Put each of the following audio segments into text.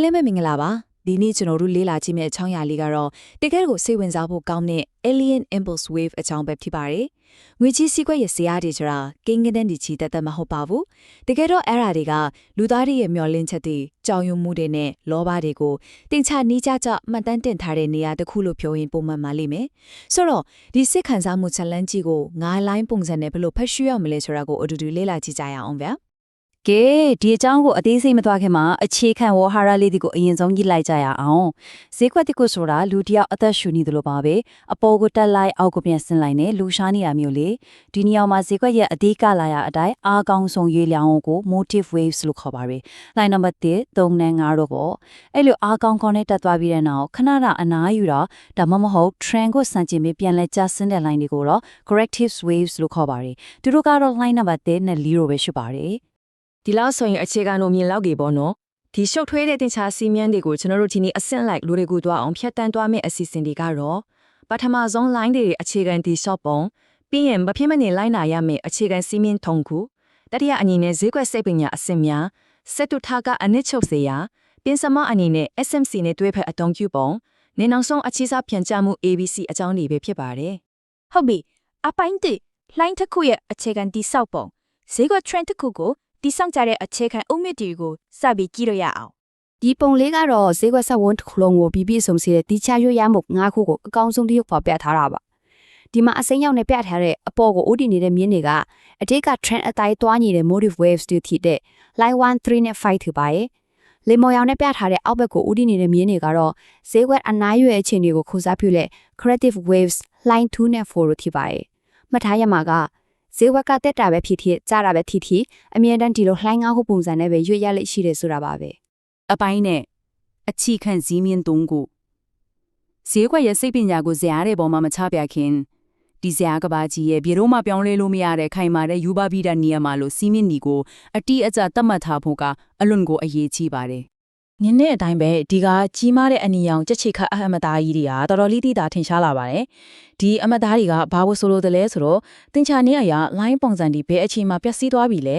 လည်းမင်္ဂလာပါဒီနေ့ကျွန်တော်တို့လေးလာကြည့်မယ့်အချောင်းအရာလေးကတော့တကယ်ကိုစိတ်ဝင်စားဖို့ကောင်းတဲ့ Alien Impulse Wave အကြောင်းပဲဖြစ်ပါတယ်။ငွေကြီးစီးကွက်ရဲ့ဇာတ်တွေဆိုတာကိန်းကနန်းဒီချီတက်တက်မဟုတ်ပါဘူး။တကယ်တော့အဲ့ဓာတွေကလူသားတွေရဲ့မျှော်လင့်ချက်တွေကြောင်ရွံ့မှုတွေနဲ့လောဘတွေကိုတင်ချနီးကြကြမှတ်တမ်းတင်ထားတဲ့နေရာတစ်ခုလို့ပြောရင်ပုံမှန်ပါလိမ့်မယ်။ဆိုတော့ဒီစစ်ခံစားမှု challenge ကြီးကို9 line ပုံစံနဲ့ဘယ်လိုဖတ်ရှုရမလဲဆိုတာကိုအတူတူလေ့လာကြည့်ကြရအောင်ဗျာ။ကဲဒီအကြောင်းကိုအသေးစိတ်မသွားခင်မှာအခြေခံဝဟာရလေးတွေကိုအရင်ဆုံးကြည့်လိုက်ကြရအောင်ဈေးကွက်တစ်ခုဆိုတာလူတစ်ယောက်အသက်ရှူနေသလိုပါပဲအပေါ်ကိုတက်လိုက်အောက်ကိုပြန်ဆင်းလိုက်နဲ့လူရှားနေရမျိုးလေဒီနေရာမှာဈေးကွက်ရဲ့အသေးကလာရအတိုင်းအားကောင်းဆုံးရွေးလျောင်းကို motive waves လို့ခေါ်ပါတယ် line number 1 3နဲ့5တော့ပေါ့အဲ့လိုအားကောင်းကောင်းနဲ့တက်သွားပြီးတဲ့နောက်ခဏအနားယူတာဒါမှမဟုတ် trend ကိုစံကျင်ပြီးပြန်လဲကျဆင်းတဲ့ line တွေကိုတော့ corrective waves လို့ခေါ်ပါတယ်သူတို့ကတော့ line number 1နဲ့0ပဲရှိပါတယ်ဒီလောက်ဆိုရင်အခြေခံလိုမြင်လောက်ကြီးပေါ့နော်ဒီရှုပ်ထွေးတဲ့တင်ချာစီမံတွေကိုကျွန်တော်တို့ဒီနေ့အဆင့်လိုက်လူတွေကိုတွားအောင်ဖြတ်တန်းသွားမယ့်အစီအစဉ်တွေကတော့ပထမဆုံး line တွေအခြေခံဒီ shop ပုံပြီးရင်မဖြစ်မနေ line နာရမယ့်အခြေခံစီမံထုံခုတတိယအနေနဲ့ဈေးကွက်စိတ်ပညာအဆင့်များစက်တုထားကအနစ်ချုပ်စေရာပြင်စမအနေနဲ့ SMC နဲ့တွဲဖက်အတုံးကျပုံနေနောက်ဆုံးအခြေစားပြန်ကြမှု ABC အကြောင်းတွေပဲဖြစ်ပါတယ်ဟုတ်ပြီအပိုင်း1 line တစ်ခုရဲ့အခြေခံဒီ shop ပုံဈေးကွက် trend တစ်ခုကိုဒီဆောင်ကြတဲ့အခြေခံအုတ်မြစ်တွေကိုစပြီးကြည့်ရအောင်ဒီပုံလေးကတော့ဈေးကွက်ဆက်ဝန်တစ်ခုလုံးကိုပြီးပြည့်စုံစေတဲ့တိကျရွရမှု၅ခုကိုအကောင်းဆုံးတစ်ရုပ်ဖော်ပြထားတာပါဒီမှာအစိမ်းရောက်နဲ့ပြထားတဲ့အပေါ်ကိုဥတည်နေတဲ့မြင်းတွေကအတိတ်က trend အတိုင်းတွားနေတဲ့ motive waves တွေဖြစ်တဲ့ line 1 3နဲ့5ထူပါရဲ့လေမော်ရောင်နဲ့ပြထားတဲ့အောက်ဘက်ကိုဥတည်နေတဲ့မြင်းတွေကတော့ဈေးကွက်အနားရွယ်အခြေအနေကိုခူစားပြုတဲ့ corrective waves line 2နဲ့4လို့ဖြစ်ပါရဲ့မှတ်ထားရမှာကဈေးဝက်ကတက်တာပဲဖြစ်ဖြစ်ကြားတာပဲဖြစ်ဖြစ်အမြဲတမ်းဒီလိုလှိုင်းငါးခုပုံစံနဲ့ပဲရွေ့ရလိမ့်ရှိတယ်ဆိုတာပါပဲအပိုင်းနဲ့အခြေခံစည်းမျဉ်း၃ခုဈေးကွက်ရဲ့စိတ်ပညာကိုဇာတ်တဲ့ပုံမှာမချပြခင်ဒီဇာတ်ကဘာကြီးရဲ့ဘယ်တော့မှပြောင်းလဲလို့မရတဲ့ခိုင်မာတဲ့ယူပါပြီးတဲ့နေရာမှာလို့စည်းမျဉ်းဒီကိုအတိအကျသတ်မှတ်ထားဖို့ကအလွန်ကိုအရေးကြီးပါတယ်နင်းတဲ့အတိုင်းပဲဒီကကြီးမားတဲ့အနီရောင်ကြက်ချေခတ်အမသားကြီးတွေကတော်တော်လေးတိတာထင်ရှားလာပါတယ်ဒီအမသားတွေကဘာလို့ဆိုလို့တလဲဆိုတော့တင်ချာနေရ line ပုံစံဒီဘယ်အချိန်မှာပျက်စီးသွားပြီလဲ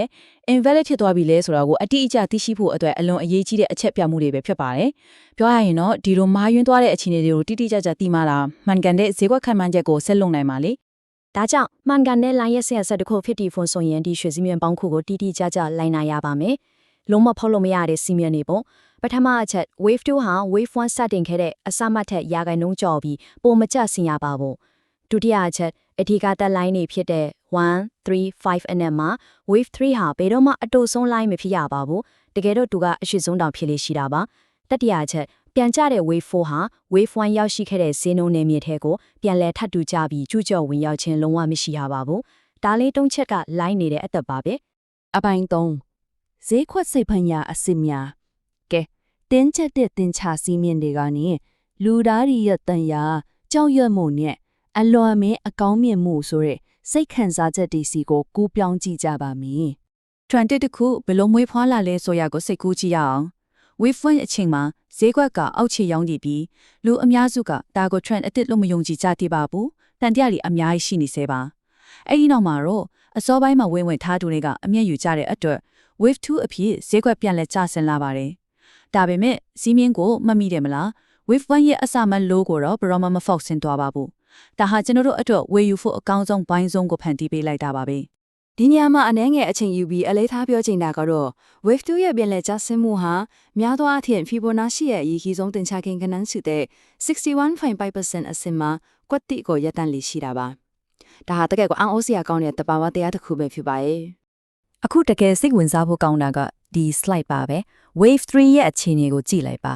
invalid ဖြစ်သွားပြီလဲဆိုတာကိုအတိအကျသိရှိဖို့အတွက်အလွန်အရေးကြီးတဲ့အချက်ပြမှုတွေပဲဖြစ်ပါတယ်ပြောရရင်တော့ဒီလိုမာယွင်းသွားတဲ့အခြေအနေတွေကိုတိတိကျကျသိမှလာမှန်ကန်တဲ့ဈေးကွက်ခံမှန်းချက်ကိုဆက်လုံနိုင်ပါလေဒါကြောင့်မှန်ကန်တဲ့ line ရဲ့ဆက်တစ်ခု50ဖုန်းဆိုရင်ဒီရွှေစည်းမြင့်ပေါင်းခုကိုတိတိကျကျလိုက်နိုင်ရပါမယ်လုံးမဖောက်လို့မရတဲ့စီမံနေပေါ့ပထမအချက် wave 2ဟာ wave 1စတင်ခဲ့တဲ့အစမှတ်ထက်ရာခိုင်နှုန်းကျော်ပြီးပုံမကျဆင်ရပါဘူးဒုတိယအချက်အဓိကတက် line တွေဖြစ်တဲ့1 3 5အနက်မှာ wave 3ဟာဘယ်တော့မှအတူဆုံး line မဖြစ်ရပါဘူးတကယ်တော့သူကအရှိဆုံးတောင်ဖြစ်လေရှိတာပါတတိယအချက်ပြန်ကျတဲ့ wave 4ဟာ wave 1ရောက်ရှိခဲ့တဲ့ဈေးနှုန်းနယ်မြေထဲကိုပြန်လဲထပ်တူကျပြီးကျူးကျော်ဝင်ရောက်ခြင်းလုံးဝမရှိရပါဘူးဒါလေးတုံးချက်က line နေတဲ့အသက်ပါပဲအပိုင်း3ဈေးခွက်စိတ်ပညာအစစ်များကဲတင်းချက်တဲ့တင်ချစီးမြင့်တွေကနေလူသားတွေရဲ့တန်ရာကြောက်ရွံ့မှုနဲ့အလွန်မင်းအကောင်းမြင်မှုဆိုတဲ့စိတ်ခံစားချက်တွေစီကိုကူးပြောင်းကြည့်ကြပါမယ်။ trend တစ်ခုဘယ်လိုမွေးဖွားလာလဲဆိုရကိုစိတ်ကူးကြည့်ရအောင်။ wave 1အချိန်မှာဈေးကွက်ကအောက်ခြေရောက်နေပြီးလူအများစုကဒါကို trend အစ်စ်လို့မယုံကြည်ကြသေးပါဘူး။တန်တရားတွေအများကြီးရှိနေသေးပါ။အဲဒီနောက်မှာတော့အစောပိုင်းမှာဝင်ထားသူတွေကအမျက်ယူကြတဲ့အတွက်wave 2အဖြစ်ဈေးကွက်ပြန်လဲကျဆင်းလာပါတယ်။ဒါပေမဲ့စီးမြင့်ကိုမမိတယ်မလား wave 1ရဲ့အစမှလို့ကိုတော့ဘရောမမဖောက်ဆင်းသွားပါဘူး။ဒါဟာကျွန်တော်တို့အတွက်ဝေယူဖို့အကောင်းဆုံးဘိုင်းဆုံးကိုဖန်တီးပေးလိုက်တာပါပဲ။ဒီညမှာအနှဲငယ်အချိန်ယူပြီးအလေးထားပြောချင်တာကတော့ wave 2ရဲ့ပြန်လဲကျဆင်းမှုဟာများသောအားဖြင့် Fibonacci ရဲ့အရေးကြီးဆုံးတင်ချခင်ခဏန်းစုတဲ့ 61.5% အဆင့်မှာကွက်တိကိုရပ်တန့်လေရှိတာပါ။ဒါဟာတကယ်ကိုအံ့ဩစရာကောင်းတဲ့တဘာဝတရားတစ်ခုပဲဖြစ်ပါရဲ့။အခုတကယ်စိတ်ဝင်စားဖို့ကောင်းတာကဒီ slide ပါပဲ wave 3ရဲ့အခြေအနေကိုကြည့်လိုက်ပါ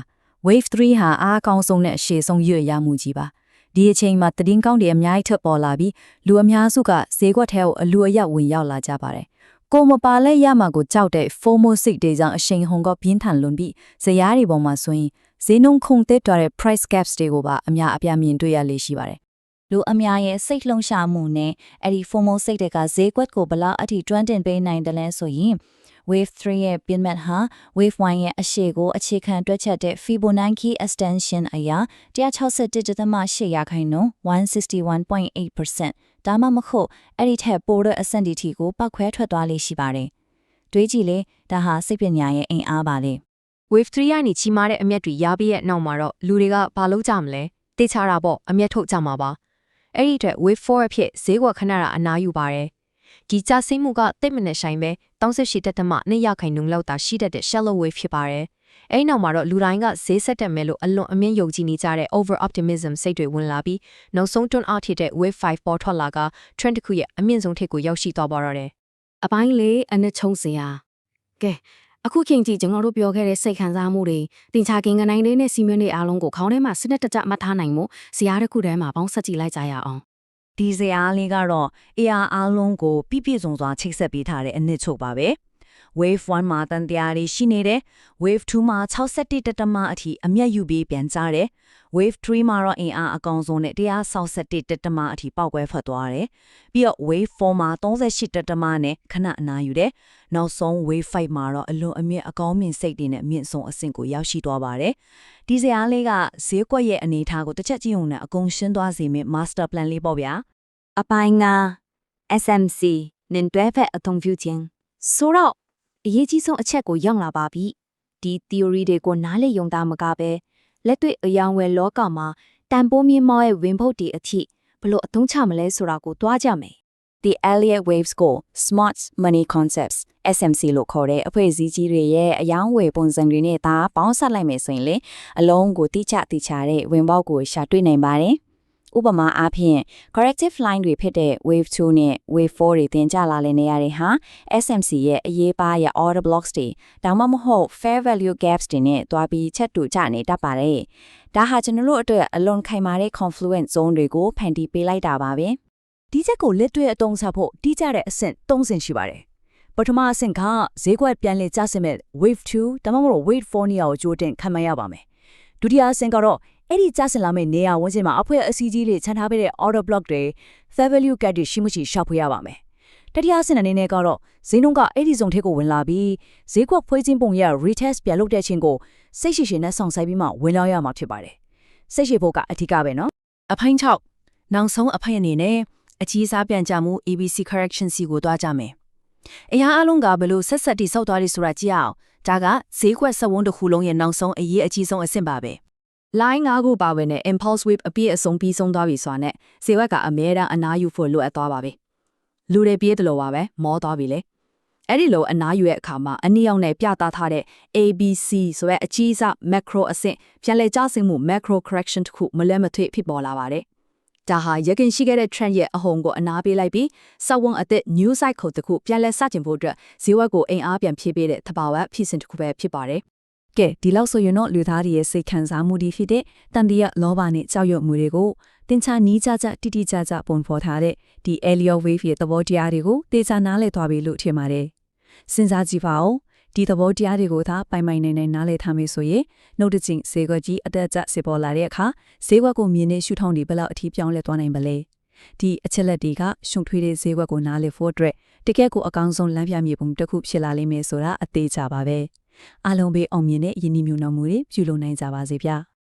wave 3ဟာအားကောင်းဆုံးနဲ့အရှည်ဆုံးရွေ့ရမှုကြီးပါဒီအချိန်မှာသတင်းကောင်းတွေအများကြီးထပ်ပေါ်လာပြီးလူအများစုကဈေးကွက်ထဲကိုအလူအရောက်ဝင်ရောက်လာကြပါတယ်ကိုမပါလဲရမှာကိုကြောက်တဲ့ FOMO စိတ်တွေကြောင့်အရှိန်ဟုန်ကပြင်းထန်လွန်ပြီးဇယားတွေပေါ်မှာဆိုရင်ဈေးနှုန်းခုန်တက်သွားတဲ့ price gaps တွေကိုပါအများအပြားမြင်တွေ့ရလေရှိပါတယ်လူအများရဲ့စိတ်လှုံ့ဆော်မှုနဲ့အဲ့ဒီ FOMO စိတ်တွေကဈေးကွက်ကိုဘလောက်အထိတွန်းတင်ပေးနိုင်တယ်လဲဆိုရင်wave 3ရဲ့ပြင်မဲ့ဟာ wave 1ရဲ့အရှိကိုအခြေခံတွက်ချက်တဲ့ Fibonacci extension အရာ161.8ရာခိုင်နှုန်း 161.8% ဒါမှမဟုတ်အဲ့ဒီထက်ပိုတဲ့အဆင့်ဒီထိကိုပောက်ခွဲထွက်သွားလိမ့်ရှိပါတယ်။တွေးကြည့်လေဒါဟာစိတ်ပညာရဲ့အင်အားပါလေ wave 3ကနေချီမာတဲ့အမျက်တွေရပြီးရဲ့နောက်မှာတော့လူတွေကဘာလုပ်ကြမလဲတေချာတာပေါ့အမျက်ထုတ်ကြမှာပါအဲ့ဒီအတွက် wave 4အဖြစ်ဈေးကွက်ခဏတာအနားယူပါတယ်ဒီကျဆင်းမှုကတိတ်မနဲ့ဆိုင်ပဲ38.2ရာခိုင်နှုန်းလောက်သာရှိတတ်တဲ့ shallow wave ဖြစ်ပါတယ်အဲ့နောက်မှာတော့လူတိုင်းကဈေးဆက်တက်မယ်လို့အလွန်အမြင့်ယုံကြည်နေကြတဲ့ over optimism စိတ်တွေဝင်လာပြီးနောက်ဆုံးတွန်းအားထတဲ့ wave 5ပေါ်ထွက်လာက trend တစ်ခုရဲ့အမြင့်ဆုံးထိပ်ကိုရောက်ရှိသွားပါတော့တယ် အပိုင်းလေးအနှစ်ချုံစရာကဲအခုချိန်ကြီးကျွန်တော်တို့ပြောခဲ့တဲ့စိတ်ခံစားမှုတွေတင်ချကင်ကနိုင်လေးနဲ့စီမင်းတွေအားလုံးကိုခေါင်းထဲမှာစနစ်တကျမှတ်ထားနိုင်မှုဇရာတစ်ခုထဲမှာပေါင်းဆက်ကြည့်လိုက်ကြရအောင် ဒီဇာတ်လေးကတော့ AR အားလုံးကိုပြည့်ပြည့်စုံစွာချိတ်ဆက်ပေးထားတဲ့အနှစ်ချုပ်ပါပဲ Wave 1မှာတန်တရားလေးရှိနေတယ် Wave 2မှာ61တတမအထိအမျက်ယူပြီးပြန်ကြတယ် Wave 3မှာတော့အင်အားအကောင်ဆုံးနဲ့161တတမအထိပေါက်ကွဲထွက်သွားတယ်ပြီးတော့ Wave 4မှာ38တတမနဲ့ခဏအနားယူတယ်နောက်ဆုံး Wave 5မှာတော့အလွန်အမြင့်အကောင်းမြင်စိတ်တွေနဲ့မြင့်ဆုံးအဆင့်ကိုရောက်ရှိသွားပါတယ်ဒီဇာတ်လေးကဈေးကွက်ရဲ့အနေအထားကိုတစ်ချက်ကြည့်ုံနဲ့အကုန်ရှင်းသွားစေမယ့် master plan လေးပေါ့ဗျာ အပိုင်းငါ SMC နင်တွဲဖက်အသုံးပြုခြင်းဆိုတော့အရေးကြီးဆုံးအချက်ကိုရောက်လာပါပြီဒီ theory တွေကိုနားလည်ယုံသားမကပဲလက်တွေ့အယောင်ဝယ်လောကမှာတန်ဖိုးမြင့်မောရဲ့ဝင်ဖို့တီအထိဘလို့အသုံးချမလဲဆိုတာကိုတွားကြမယ် The Elliott Waves ကို Smart Money Concepts SMC လို့ခေါ်တဲ့အဖွဲ့အစည်းကြီးတွေရဲ့အယောင်ဝယ်ပုံစံတွေနဲ့ဒါပေါင်းစပ်လိုက်မယ်ဆိုရင်လေအလုံးကိုတိကျတဲ့ဝင်ပေါက်ကိုရှာတွေ့နိုင်ပါတယ်ဥပမာအားဖြင့် corrective line တွေဖြစ်တဲ့ wave 2နဲ့ wave 4တွေတင်ကြလာတဲ့နေရာတွေဟာ SMC ရဲ့အရေးပါရဲ့ order blocks တွေဒါမှမဟုတ် fair value gaps တွေနဲ့တွားပြီးချက်တူကြနေတတ်ပါတယ်။ဒါဟာကျွန်တော်တို့အတွက်အလွန်ခိုင်မာတဲ့ confluence zone တွေကိုဖန်တီးပေးလိုက်တာပါပဲ။ ဒီချက်ကိုလက်တွေ့အသုံးချဖို့တိကျတဲ့အဆင့်၃ဆင့်ရှိပါတယ်။ပထမအဆင့်ကဈေးကွက်ပြန်လည်ကျဆင်းမဲ့ wave 2ဒါမှမဟုတ် wave 4နေရာကိုကြိုတင်ခံမှန်းရပါမယ်။ဒုတိယအဆင့်ကတော့အဲ့ဒီကျဆင်လာမယ့်နေရာဝန်ကျင်မှာအဖွဲ့အစည်းကြီးတွေခြံထားပေးတဲ့ order block တွေ fair value gap တွေရှိမှုရှိရှာဖွေရပါမယ်။တတိယအဆင့်အနေနဲ့ကတော့ဈေးနှုန်းကအဲ့ဒီဇုံထိပ်ကိုဝင်လာပြီးဈေးကွက်ဖွဲ့ချင်းပုံရ retest ပြန်လုပ်တဲ့ချင်းကိုစိတ်ရှိရှိနဲ့ဆောင်ဆိုင်ပြီးမှဝင်လာရမှာဖြစ်ပါတယ်။စိတ်ရှိဖို့ကအထူးပဲနော်။အပိုင်း6နောက်ဆုံးအပိုင်းအနေနဲ့အကြီးစားပြန်ကြမှု ABC correction C ကိုတွားကြမယ်။အရာအလုံးကဘလို့ဆက်တိဆောက်သွားရဆိုတာကြည့်အောင်။ဒါကဈေးကွက်စက်ဝန်းတစ်ခုလုံးရဲ့နောက်ဆုံးအရေးအကြီးဆုံးအဆင့်ပါပဲ။ line 5ခုပါဝင်တဲ့ impulse wave အပြည့်အစုံပြီးဆုံးသွားပြီဆိုတာနဲ့ဇေဝက်ကအမြဲတမ်းအနားယူဖို့လိုအပ်သွားပါပြီလူတွေပြေးတယ်လို့ပါပဲမောသွားပြီလေအဲ့ဒီလိုအနားယူရဲ့အခါမှာအနည်းအောင်နဲ့ပြသထားတဲ့ ABC ဆိုတဲ့အကြီးစား macro အဆင့်ပြန်လည်ကျဆင်းမှု macro correction တစ်ခုမလဲမသွေဖြစ်ပေါ်လာပါတယ်ဒါဟာရခင်ရှိခဲ့တဲ့ trend ရဲ့အဟုန်ကိုအနားပေးလိုက်ပြီးစက်ဝန်းအသစ် new cycle တစ်ခုပြန်လည်စတင်ဖို့အတွက်ဇေဝက်ကိုအိမ်အားပြန်ဖြည့်ပေးတဲ့သဘာဝဖြစ်စဉ်တစ်ခုပဲဖြစ်ပါတယ်ကဲဒီလောက်ဆိုရင်တော့လူသားတွေရဲ့စိတ်ခံစားမှုတွေဖြစ်တဲ့တန်တရားလောဘနဲ့ကြောက်ရွံ့မှုတွေကိုတင်ချာနီးကြတိတိကျကျပုံဖော်ထားတဲ့ဒီ Elliott Wave ရဲ့သဘောတရားတွေကိုတေချာနားလည်သွားပြီလို့ထင်ပါတယ်။စဉ်းစားကြည့်ပါဦးဒီသဘောတရားတွေကိုသာပိုင်ပိုင်နိုင်နားလည်ထားမယ်ဆိုရင်နှုတ်တကျင်ဈေးကွက်ကြီးအတက်အကျစေပေါ်လာတဲ့အခါဈေးကွက်ကိုမြင်နေရှုထောင့်တွေဘယ်လောက်အထိပြောင်းလဲသွားနိုင်ပါလဲ။ဒီအချက်လက်တွေကရှုံထွေးတဲ့ဈေးကွက်ကိုနားလည်ဖို့အတွက်တကယ့်ကိုအကောင်းဆုံးလမ်းပြမြေပုံတစ်ခုဖြစ်လာလိမ့်မယ်ဆိုတာအသေးချပါပဲ။အားလုံးပဲအောင်မြင်တဲ့ယဉ်ကျေးမှုနှောင်မှုတွေပြုလုပ်နိုင်ကြပါစေဗျာ။